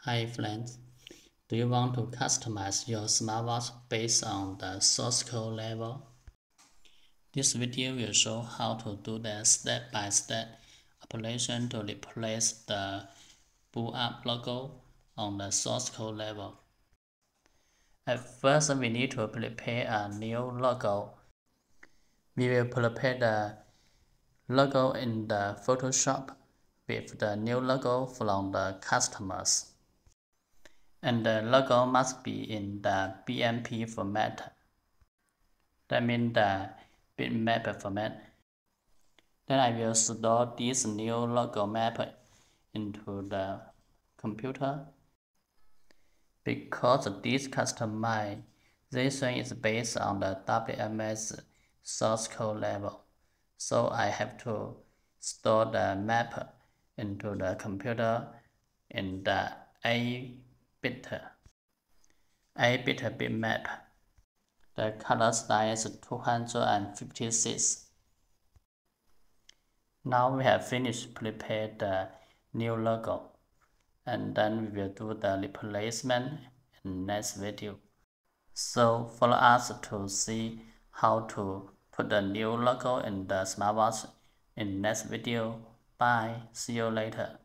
Hi friends, do you want to customize your smartwatch based on the source code level? This video will show how to do the step-by-step operation to replace the boot up logo on the source code level. At first, we need to prepare a new logo. We will prepare the logo in the Photoshop with the new logo from the customers. And the logo must be in the BMP format. That means the bitmap format. Then I will store this new logo map into the computer. Because this customization is based on the WMS source code level, so I have to store the map into the computer in the 8-bit bitmap. The color style is 256. Now we have finished prepare the new logo, and then we will do the replacement in next video. So follow us to see how to put the new logo in the smartwatch in next video. Bye, see you later.